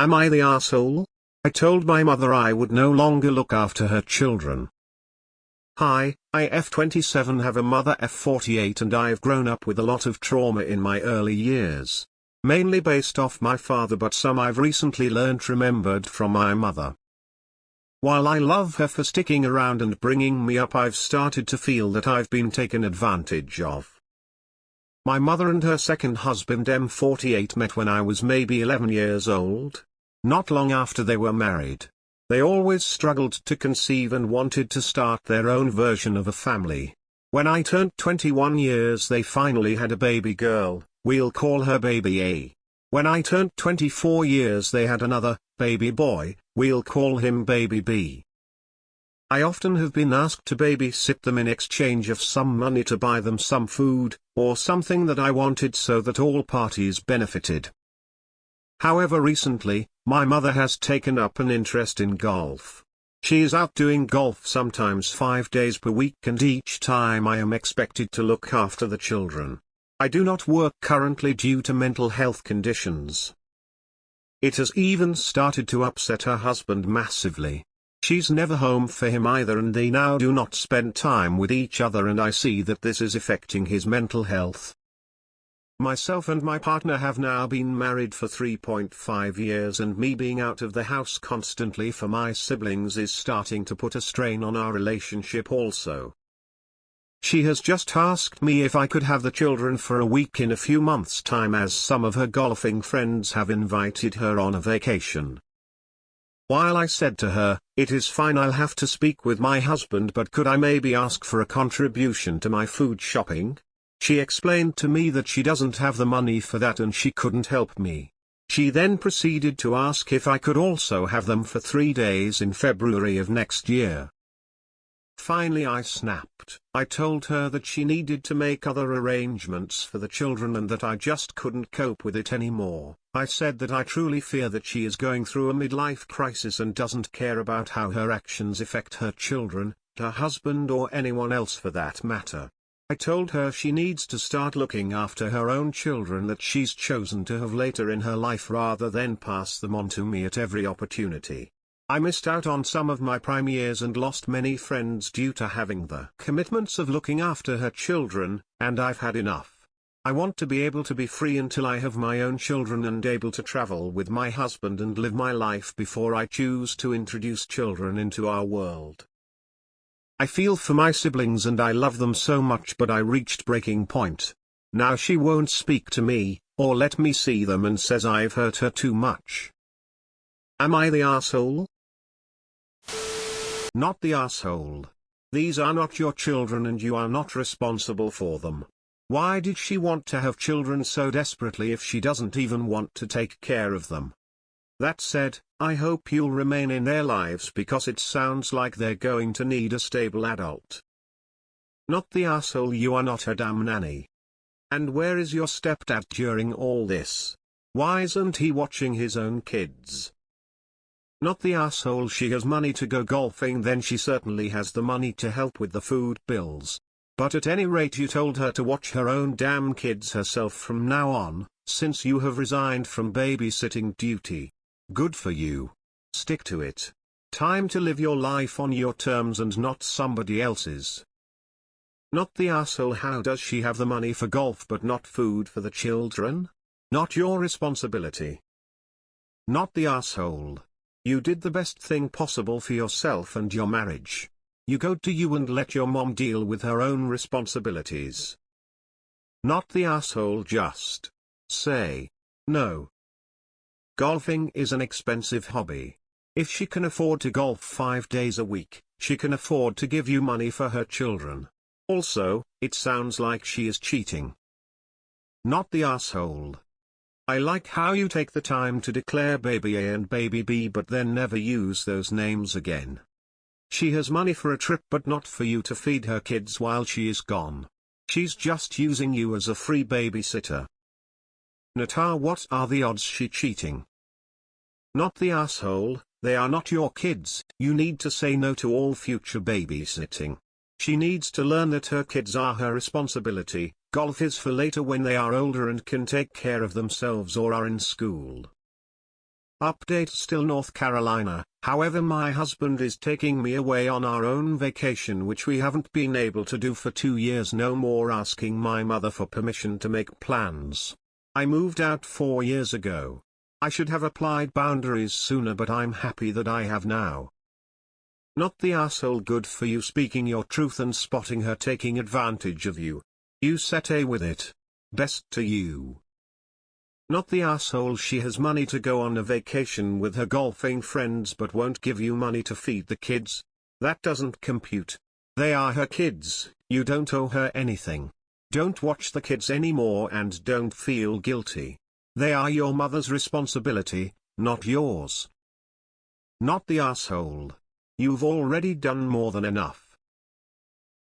Am I the asshole? I told my mother I would no longer look after her children. Hi, I F27 have a mother F48 and I've grown up with a lot of trauma in my early years. Mainly based off my father, but some I've recently learnt remembered from my mother. While I love her for sticking around and bringing me up, I've started to feel that I've been taken advantage of. My mother and her second husband M48 met when I was maybe 11 years old. Not long after they were married. They always struggled to conceive and wanted to start their own version of a family. When I turned 21 years they finally had a baby girl, we'll call her baby A. When I turned 24 years they had another, baby boy, we'll call him baby B. I often have been asked to babysit them in exchange of some money to buy them some food, or something that I wanted, so that all parties benefited. However, recently, my mother has taken up an interest in golf. She is out doing golf sometimes 5 days per week, and each time I am expected to look after the children. I do not work currently due to mental health conditions. It has even started to upset her husband massively. She's never home for him either, and they now do not spend time with each other, and I see that this is affecting his mental health. Myself and my partner have now been married for 3.5 years, and me being out of the house constantly for my siblings is starting to put a strain on our relationship also. She has just asked me if I could have the children for a week in a few months' time, as some of her golfing friends have invited her on a vacation. While I said to her, "It is fine, I'll have to speak with my husband, but could I maybe ask for a contribution to my food shopping?" She explained to me that she doesn't have the money for that and she couldn't help me. She then proceeded to ask if I could also have them for 3 days in February of next year. Finally I snapped. I told her that she needed to make other arrangements for the children and that I just couldn't cope with it anymore. I said that I truly fear that she is going through a midlife crisis and doesn't care about how her actions affect her children, her husband, or anyone else for that matter. I told her she needs to start looking after her own children that she's chosen to have later in her life, rather than pass them on to me at every opportunity. I missed out on some of my prime years and lost many friends due to having the commitments of looking after her children, and I've had enough. I want to be able to be free until I have my own children and able to travel with my husband and live my life before I choose to introduce children into our world. I feel for my siblings and I love them so much, but I reached breaking point. Now she won't speak to me, or let me see them, and says I've hurt her too much. Am I the asshole? Not the asshole. These are not your children and you are not responsible for them. Why did she want to have children so desperately if she doesn't even want to take care of them? That said, I hope you'll remain in their lives because it sounds like they're going to need a stable adult. Not the asshole, you are not a damn nanny. And where is your stepdad during all this? Why isn't he watching his own kids? Not the asshole, she has money to go golfing, then she certainly has the money to help with the food bills. But at any rate you told her to watch her own damn kids herself from now on, since you have resigned from babysitting duty. Good for you. Stick to it. Time to live your life on your terms and not somebody else's. Not the asshole, how does she have the money for golf but not food for the children? Not your responsibility. Not the asshole. You did the best thing possible for yourself and your marriage. You go to you and let your mom deal with her own responsibilities. Not the asshole, just say no. Golfing is an expensive hobby. If she can afford to golf 5 days a week, she can afford to give you money for her children. Also, it sounds like she is cheating. Not the asshole. I like how you take the time to declare baby A and baby B but then never use those names again. She has money for a trip but not for you to feed her kids while she is gone. She's just using you as a free babysitter. Nata, what are the odds she cheating? Not the asshole, they are not your kids, you need to say no to all future babysitting. She needs to learn that her kids are her responsibility, golf is for later when they are older and can take care of themselves or are in school. Update still North Carolina, however my husband is taking me away on our own vacation which we haven't been able to do for 2 years. No more asking my mother for permission to make plans. I moved out 4 years ago. I should have applied boundaries sooner, but I'm happy that I have now. Not the asshole. Good for you speaking your truth and spotting her taking advantage of you. You set A with it. Best to you. Not the asshole. She has money to go on a vacation with her golfing friends but won't give you money to feed the kids. That doesn't compute. They are her kids, you don't owe her anything. Don't watch the kids anymore and don't feel guilty. They are your mother's responsibility, not yours. Not the asshole. You've already done more than enough.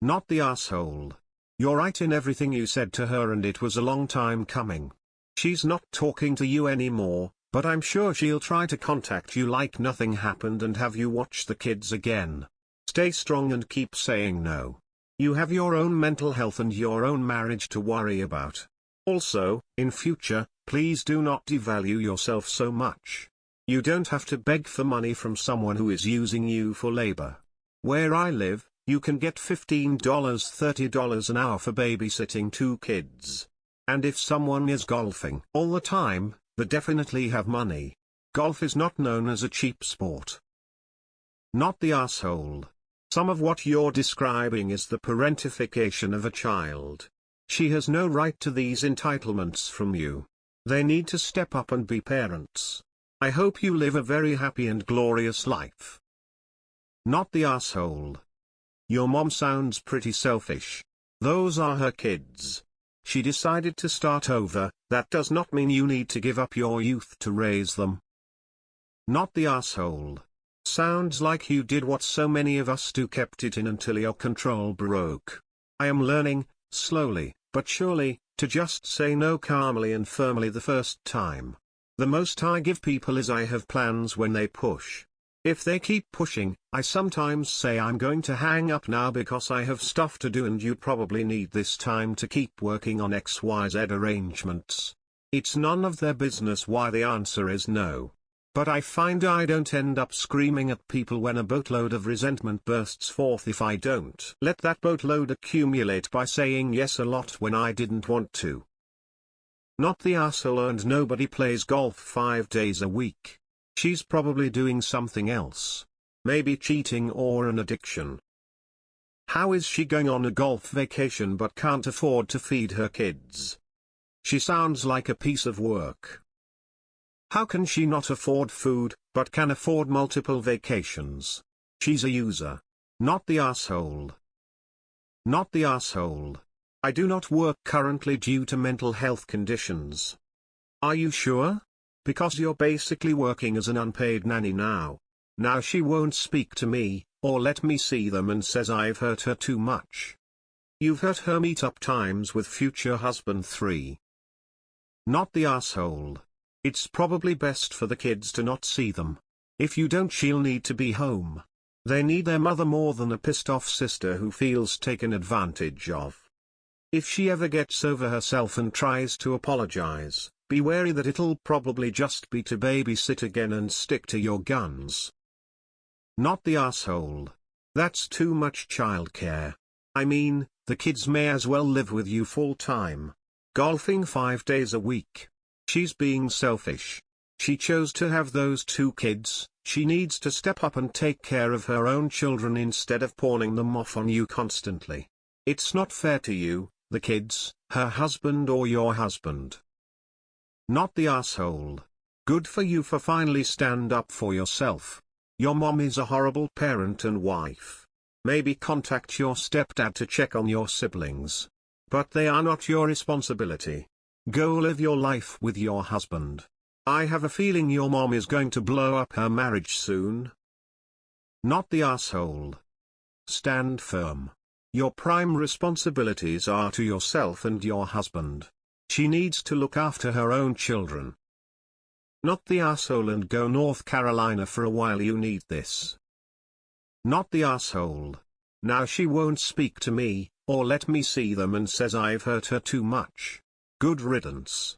Not the asshole. You're right in everything you said to her and it was a long time coming. She's not talking to you anymore, but I'm sure she'll try to contact you like nothing happened and have you watch the kids again. Stay strong and keep saying no. You have your own mental health and your own marriage to worry about. Also, in future, please do not devalue yourself so much. You don't have to beg for money from someone who is using you for labor. Where I live, you can get $15, $30 an hour for babysitting 2 kids. And if someone is golfing all the time, they definitely have money. Golf is not known as a cheap sport. Not the asshole. Some of what you're describing is the parentification of a child. She has no right to these entitlements from you. They need to step up and be parents. I hope you live a very happy and glorious life. Not the asshole. Your mom sounds pretty selfish. Those are her kids. She decided to start over. That does not mean you need to give up your youth to raise them. Not the asshole. Sounds like you did what so many of us do, kept it in until your control broke. I am learning, slowly, but surely, to just say no calmly and firmly the first time. The most I give people is I have plans when they push. If they keep pushing, I sometimes say I'm going to hang up now because I have stuff to do and you probably need this time to keep working on XYZ arrangements. It's none of their business why the answer is no. But I find I don't end up screaming at people when a boatload of resentment bursts forth if I don't let that boatload accumulate by saying yes a lot when I didn't want to. Not the asshole. And nobody plays golf 5 days a week. She's probably doing something else. Maybe cheating or an addiction. How is she going on a golf vacation but can't afford to feed her kids? She sounds like a piece of work. How can she not afford food, but can afford multiple vacations? She's a user. Not the asshole. Not the asshole. I do not work currently due to mental health conditions. Are you sure? Because you're basically working as an unpaid nanny now. Now she won't speak to me, or let me see them, and says I've hurt her too much. You've hurt her meet-up times with future husband 3. Not the asshole. It's probably best for the kids to not see them. If you don't, she'll need to be home. They need their mother more than a pissed-off sister who feels taken advantage of. If she ever gets over herself and tries to apologize, be wary that it'll probably just be to babysit again and stick to your guns. Not the asshole. That's too much childcare. I mean, the kids may as well live with you full time. Golfing 5 days a week. She's being selfish. She chose to have those 2 kids, she needs to step up and take care of her own children instead of pawning them off on you constantly. It's not fair to you, the kids, her husband or your husband. Not the asshole. Good for you for finally stand up for yourself. Your mom is a horrible parent and wife. Maybe contact your stepdad to check on your siblings. But they are not your responsibility. Go live your life with your husband. I have a feeling your mom is going to blow up her marriage soon. Not the asshole. Stand firm. Your prime responsibilities are to yourself and your husband. She needs to look after her own children. Not the asshole. And go North Carolina for a while, you need this. Not the asshole. Now she won't speak to me, or let me see them, and says I've hurt her too much. Good riddance.